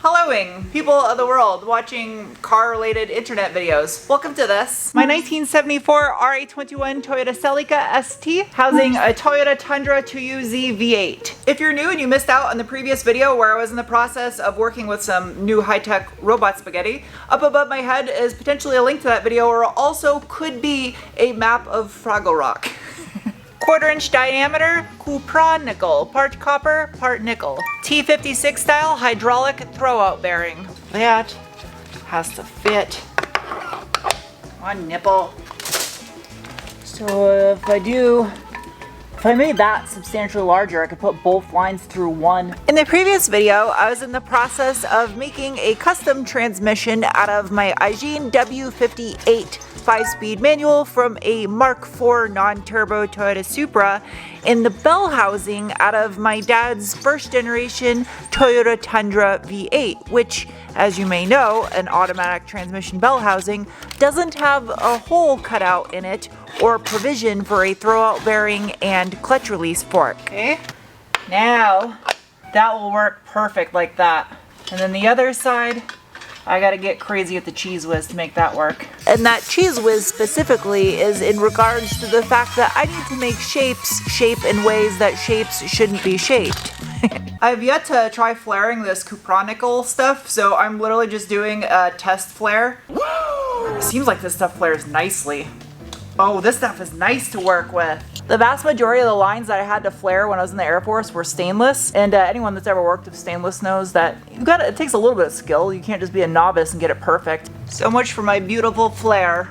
Helloing, people of the world watching car-related internet videos. Welcome to this. My 1974 RA21 Toyota Celica ST, housing a Toyota Tundra 2UZ V8. If you're new and you missed out on the previous video where I was in the process of working with some new high-tech robot spaghetti, up above my head is potentially a link to that video, or also could be a map of Fraggle Rock. 1/4 inch diameter, Cupra nickel, part copper, part nickel. T56 style hydraulic throwout bearing. That has to fit on nipple. So if I made that substantially larger, I could put both lines through one. In the previous video, I was in the process of making a custom transmission out of my Aisin W58 5-speed manual from a Mark IV non-turbo Toyota Supra in the bell housing out of my dad's first generation Toyota Tundra V8, which, as you may know, an automatic transmission bell housing doesn't have a hole cut out in it or provision for a throwout bearing and clutch release fork. Okay, now that will work perfect like that. And then the other side, I gotta get crazy with the cheese whiz to make that work. And that cheese whiz specifically is in regards to the fact that I need to make shapes shape in ways that shapes shouldn't be shaped. I've yet to try flaring this Cupra nickel stuff, so I'm literally just doing a test flare. Woo! Seems like this stuff flares nicely. Oh, this stuff is nice to work with. The vast majority of the lines that I had to flare when I was in the Air Force were stainless, and anyone that's ever worked with stainless knows that it takes a little bit of skill. You can't just be a novice and get it perfect. So much for my beautiful flare.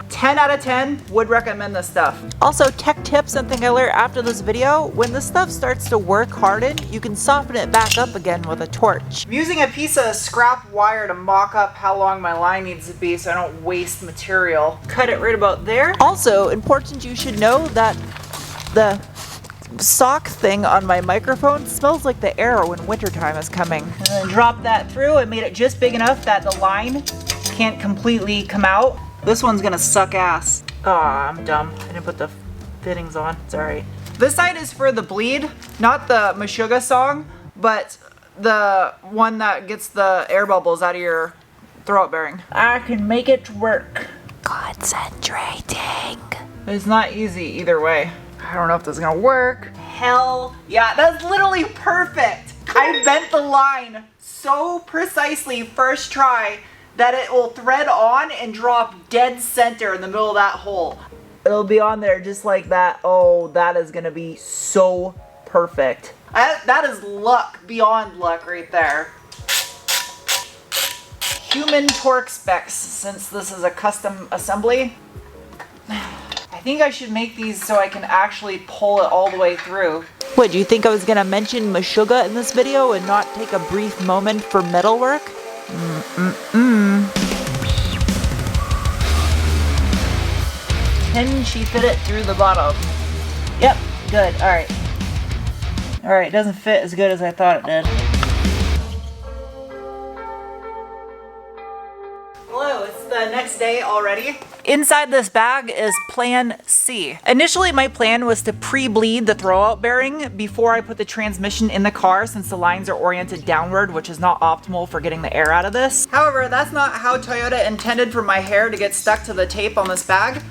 10 out of 10, would recommend this stuff. Also, tech tip, something I learned after this video: when this stuff starts to work harden, you can soften it back up again with a torch. I'm using a piece of scrap wire to mock up how long my line needs to be so I don't waste material. Cut it right about there. Also, important you should know that the sock thing on my microphone smells like the air when wintertime is coming. And then drop that through. I made it just big enough that the line can't completely come out. This one's gonna suck ass. Aw, I'm dumb. I didn't put the fittings on. It's alright. This side is for the bleed, not the Meshuggah song, but the one that gets the air bubbles out of your throat bearing. I can make it work. Concentrating. It's not easy either way. I don't know if this is gonna work. Hell yeah, that's literally perfect. I bent the line so precisely first try that it will thread on and drop dead center in the middle of that hole. It'll be on there just like that. Oh, that is gonna be so perfect. That is luck beyond luck right there. Human torque specs, since this is a custom assembly. I think I should make these so I can actually pull it all the way through. What, do you think I was gonna mention Meshuggah in this video and not take a brief moment for metalwork? Can she fit it through the bottom? Yep, good, alright. Alright, it doesn't fit as good as I thought it did. Hello, it's the next day already. Inside this bag is Plan C. Initially, my plan was to pre-bleed the throwout bearing before I put the transmission in the car, since the lines are oriented downward, which is not optimal for getting the air out of this. However, that's not how Toyota intended for my hair to get stuck to the tape on this bag.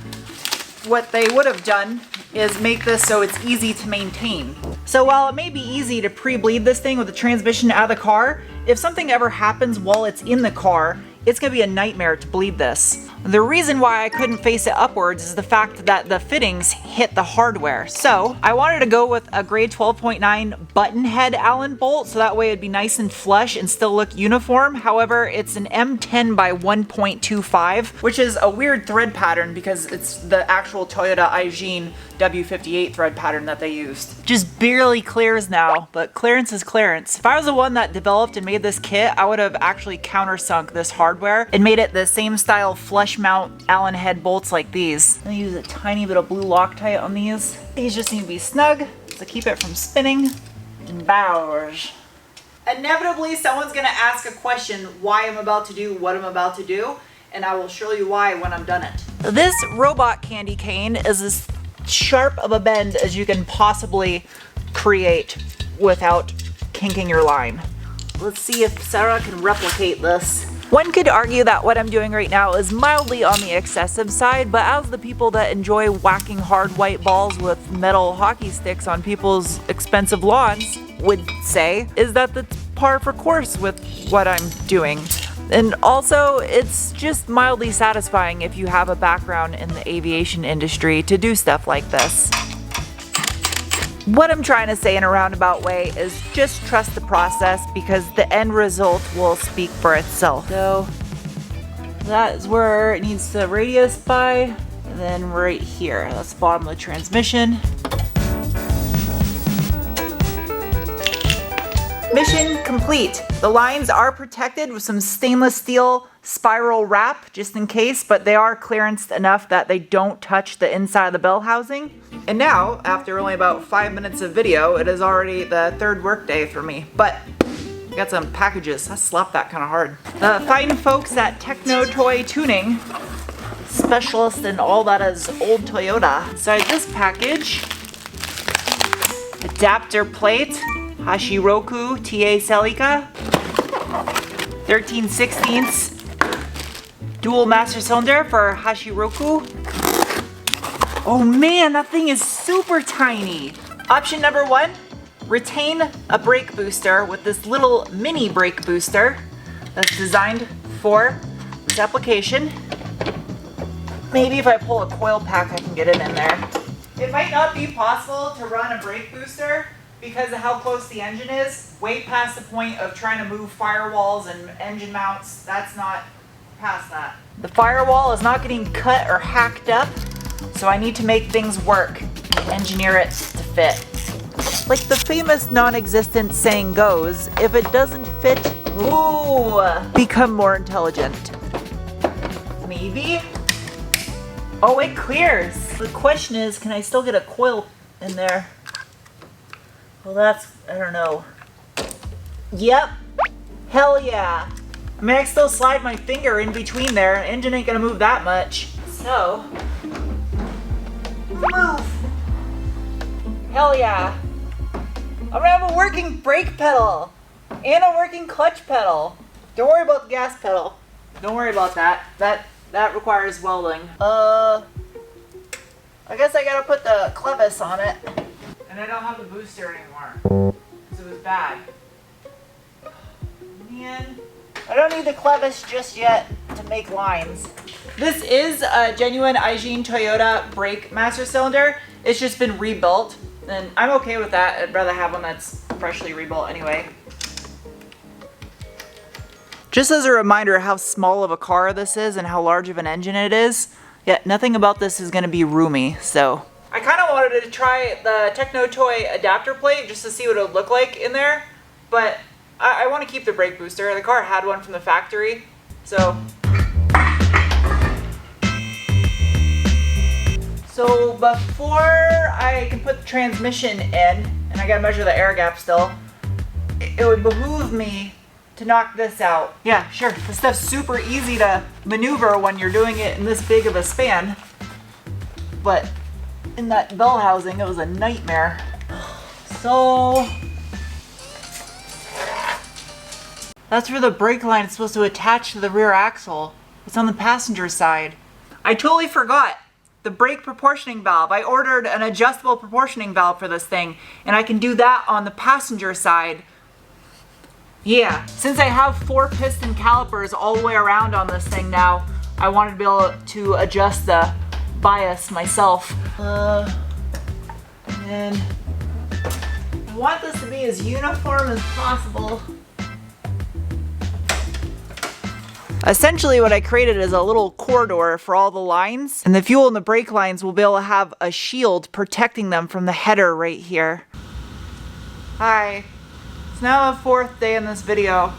What they would have done is make this so it's easy to maintain. So while it may be easy to pre-bleed this thing with the transmission out of the car, if something ever happens while it's in the car, it's gonna be a nightmare to bleed this. The reason why I couldn't face it upwards is the fact that the fittings hit the hardware. So I wanted to go with a grade 12.9 button head Allen bolt, so that way it'd be nice and flush and still look uniform. However, it's an M10 by 1.25, which is a weird thread pattern because it's the actual Toyota Aisin W58 thread pattern that they used. Just barely clears now, but clearance is clearance. If I was the one that developed and made this kit, I would have actually countersunk this hardware and made it the same style flush mount Allen head bolts like these. I'm gonna use a tiny bit of blue Loctite on these. These just need to be snug to keep it from spinning. And bowers. Inevitably, someone's gonna ask a question why I'm about to do what I'm about to do, and I will show you why when I'm done it. This robot candy cane is as sharp of a bend as you can possibly create without kinking your line. Let's see if Sarah can replicate this. One could argue that what I'm doing right now is mildly on the excessive side, but as the people that enjoy whacking hard white balls with metal hockey sticks on people's expensive lawns would say, is that that's par for course with what I'm doing. And also, it's just mildly satisfying if you have a background in the aviation industry to do stuff like this. What I'm trying to say in a roundabout way is just trust the process because the end result will speak for itself. So that is where it needs to radius by, and then right here, that's the bottom of the transmission. Mission complete. The lines are protected with some stainless steel spiral wrap just in case, but they are clearanced enough that they don't touch the inside of the bell housing. And now, after only about 5 minutes of video, it is already the third work day for me. But I got some packages. I slapped that kind of hard. The fine folks at Techno Toy Tuning, specialist in all that is old Toyota. Inside this package, adapter plate, Hashiroku TA Celica, 13/16 dual master cylinder for Hashiroku. Oh man, that thing is super tiny. Option number 1, retain a brake booster with this little mini brake booster that's designed for this application. Maybe if I pull a coil pack I can get it in there. It might not be possible to run a brake booster because of how close the engine is, way past the point of trying to move firewalls and engine mounts. That's not past that. The firewall is not getting cut or hacked up, so I need to make things work, engineer it to fit. Like the famous non-existent saying goes, if it doesn't fit, ooh, become more intelligent. Maybe? Oh, it clears. The question is, can I still get a coil in there? Well, that's, I don't know. Yep. Hell yeah. I mean, I can still slide my finger in between there. Engine ain't gonna move that much. So, move. Hell yeah. I'm gonna have a working brake pedal and a working clutch pedal. Don't worry about the gas pedal. Don't worry about that. That requires welding. I guess I gotta put the clevis on it. And I don't have the booster anymore, because it was bad. Man, I don't need the clevis just yet to make lines. This is a genuine Aisin Toyota brake master cylinder. It's just been rebuilt, and I'm okay with that. I'd rather have one that's freshly rebuilt anyway. Just as a reminder how small of a car this is and how large of an engine it is, yeah, nothing about this is going to be roomy, so. I kind of wanted to try the Techno Toy adapter plate just to see what it would look like in there, but I want to keep the brake booster. The car had one from the factory, so. So before I can put the transmission in, and I gotta measure the air gap still, it would behoove me to knock this out. Yeah, sure, this stuff's super easy to maneuver when you're doing it in this big of a span, but in that bell housing, it was a nightmare. So that's where the brake line is supposed to attach to the rear axle. It's on the passenger side. I totally forgot the brake proportioning valve. I ordered an adjustable proportioning valve for this thing, and I can do that on the passenger side. Yeah, since I have 4 piston calipers all the way around on this thing now, I wanted to be able to adjust the bias myself. And I want this to be as uniform as possible. Essentially what I created is a little corridor for all the lines, and the fuel and the brake lines will be able to have a shield protecting them from the header right here. Hi. It's now the 4th day in this video.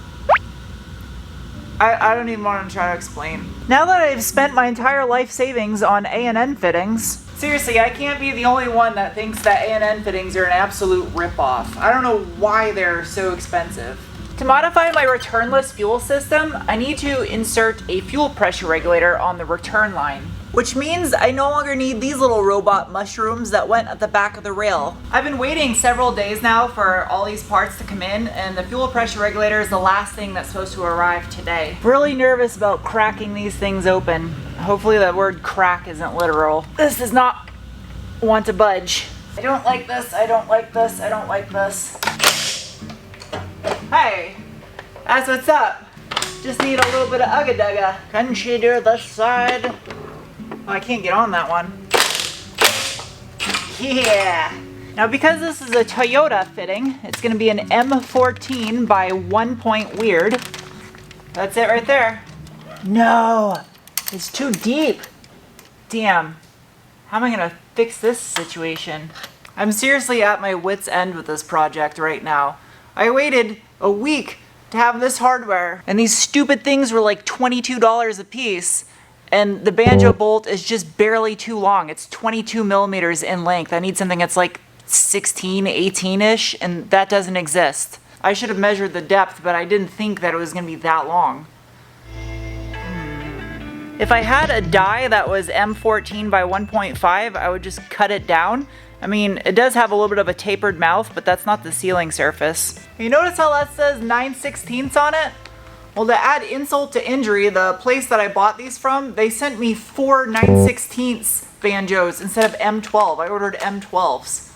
I don't even want to try to explain. Now that I've spent my entire life savings on A&N fittings, seriously, I can't be the only one that thinks that A&N fittings are an absolute ripoff. I don't know why they're so expensive. To modify my returnless fuel system, I need to insert a fuel pressure regulator on the return line. which means I no longer need these little robot mushrooms that went at the back of the rail. I've been waiting several days now for all these parts to come in, and the fuel pressure regulator is the last thing that's supposed to arrive today. Really nervous about cracking these things open. Hopefully the word crack isn't literal. This does not want to budge. I don't like this, I don't like this, I don't like this. Hey, that's what's up. Just need a little bit of ugga-dugga. Can she do this side? Oh, I can't get on that one. Yeah. Now because this is a Toyota fitting, it's gonna be an M14 by 1 point weird. That's it right there. No, it's too deep. Damn, how am I gonna fix this situation? I'm seriously at my wit's end with this project right now. I waited a week to have this hardware, and these stupid things were like $22 a piece, and the banjo bolt is just barely too long. It's 22 millimeters in length. I need something that's like 16, 18-ish, and that doesn't exist. I should have measured the depth, but I didn't think that it was gonna be that long. If I had a die that was M14 by 1.5, I would just cut it down. I mean, it does have a little bit of a tapered mouth, but that's not the sealing surface. You notice how that says 9/16 on it? Well, to add insult to injury, the place that I bought these from, they sent me 4 9/16 banjos instead of M12. I ordered M12s.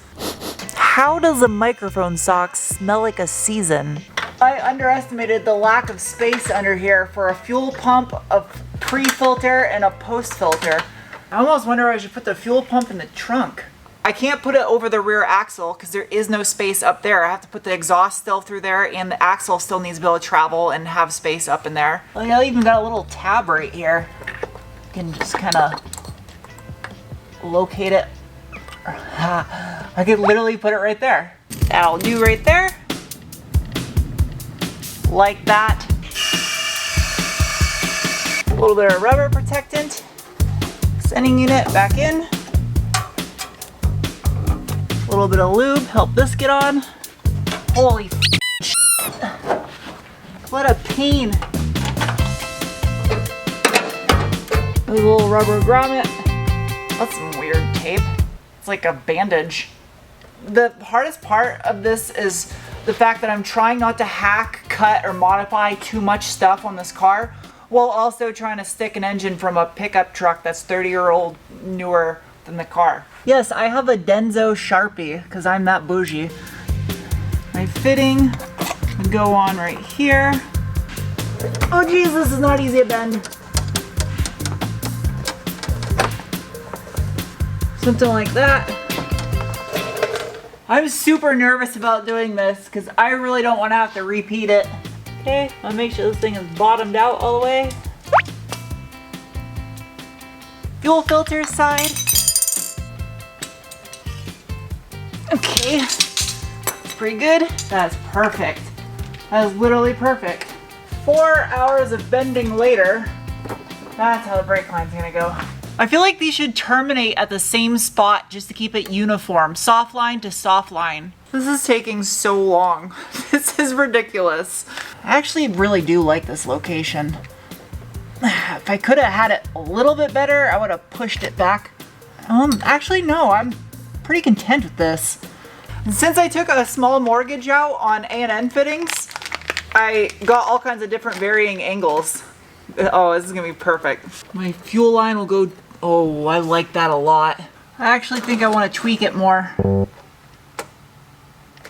How does a microphone sock smell like a season? I underestimated the lack of space under here for a fuel pump, a pre-filter, and a post-filter. I almost wonder if I should put the fuel pump in the trunk. I can't put it over the rear axle because there is no space up there. I have to put the exhaust still through there, and the axle still needs to be able to travel and have space up in there. Like, I even got a little tab right here. You can just kind of locate it. I could literally put it right there. That'll do right there. Like that. A little bit of rubber protectant. Sending unit back in. A little bit of lube, help this get on. Holy shit. What a pain. A little rubber grommet. That's some weird tape. It's like a bandage. The hardest part of this is the fact that I'm trying not to hack, cut, or modify too much stuff on this car, while also trying to stick an engine from a pickup truck that's 30-year-old newer than the car. Yes, I have a Denso Sharpie because I'm that bougie. My fitting would go on right here. Oh geez, this is not easy to bend. Something like that. I'm super nervous about doing this because I really don't want to have to repeat it. Okay, I'll make sure this thing is bottomed out all the way. Fuel filter side. Okay, that's pretty good. That's perfect. That is literally perfect. 4 hours of bending later, that's how the brake line's gonna go. I feel like these should terminate at the same spot just to keep it uniform. Soft line to soft line. This is taking so long. This is ridiculous. I actually really do like this location. If I could have had it a little bit better, I would have pushed it back. Actually no, I'm pretty content with this. And since I took a small mortgage out on A&N fittings, I got all kinds of different varying angles. Oh, this is gonna be perfect. My fuel line will go, oh, I like that a lot. I actually think I want to tweak it more.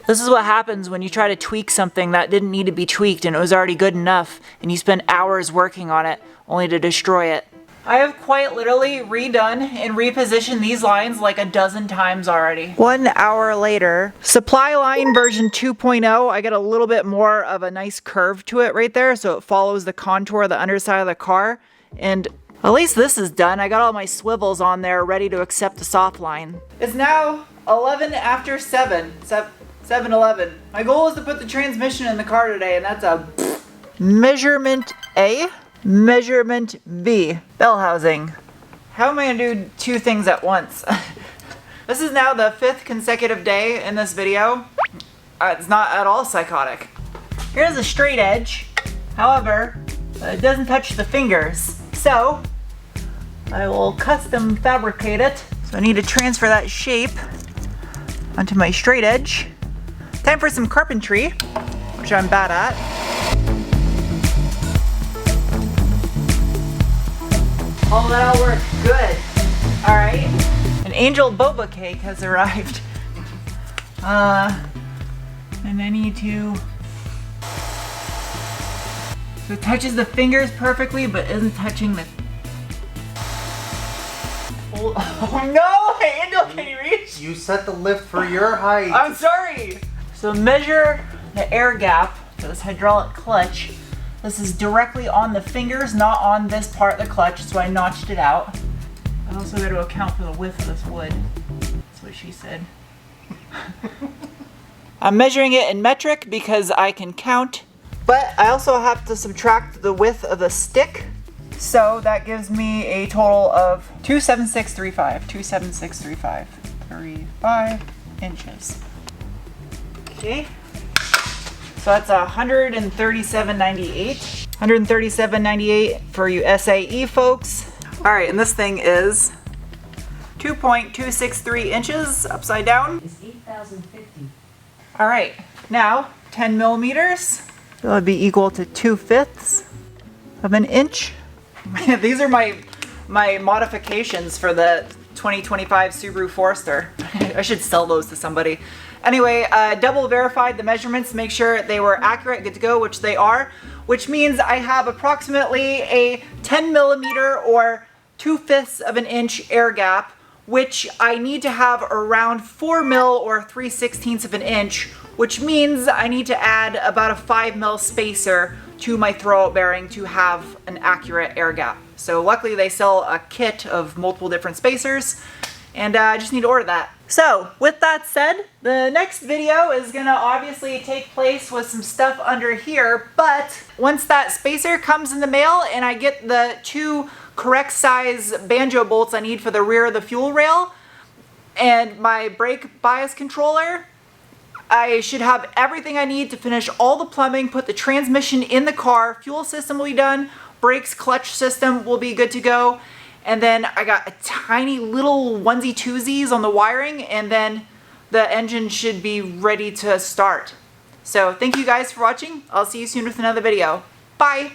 This is what happens when you try to tweak something that didn't need to be tweaked and it was already good enough, and you spend hours working on it only to destroy it. I have quite literally redone and repositioned these lines like a dozen times already. 1 hour later, supply line version 2.0, I get a little bit more of a nice curve to it right there, so it follows the contour of the underside of the car. And at least this is done. I got all my swivels on there ready to accept the soft line. It's now 11 after 7:11. My goal is to put the transmission in the car today, and that's a measurement A. Measurement B. Bell housing. How am I gonna do two things at once? This is now the 5th consecutive day in this video. It's not at all psychotic. Here's a straight edge. However, it doesn't touch the fingers. So, I will custom fabricate it. So I need to transfer that shape onto my straight edge. Time for some carpentry, which I'm bad at. Oh, that'll work good. All right, an angel boba cake has arrived. And I need to, so it touches the fingers perfectly, but isn't touching the, oh no, Angel, can you reach? You set the lift for your height. I'm sorry. So measure the air gap for this hydraulic clutch. This is directly on the fingers, not on this part of the clutch, so I notched it out. I also got to account for the width of this wood. That's what she said. I'm measuring it in metric because I can count, but I also have to subtract the width of the stick. So that gives me a total of 27635 inches. Okay. So that's 137.98. 137.98 for you SAE folks. All right, and this thing is 2.263 inches upside down. Is 8,050. All right, now 10 millimeters. That would be equal to 2/5 of an inch. These are my modifications for the 2025 Subaru Forester. I should sell those to somebody. Anyway, double verified the measurements, make sure they were accurate, good to go, which they are, which means I have approximately a 10 millimeter or 2/5 of an inch air gap, which I need to have around 4 mil or 3/16 of an inch, which means I need to add about a 5 mil spacer to my throwout bearing to have an accurate air gap. So luckily they sell a kit of multiple different spacers, and I just need to order that. So with that said, the next video is gonna obviously take place with some stuff under here, but once that spacer comes in the mail and I get the 2 correct size banjo bolts I need for the rear of the fuel rail and my brake bias controller, I should have everything I need to finish all the plumbing, put the transmission in the car, fuel system will be done, brakes, clutch system will be good to go, and then I got a tiny little onesie twosies on the wiring, and then the engine should be ready to start. So thank you guys for watching. I'll see you soon with another video. Bye!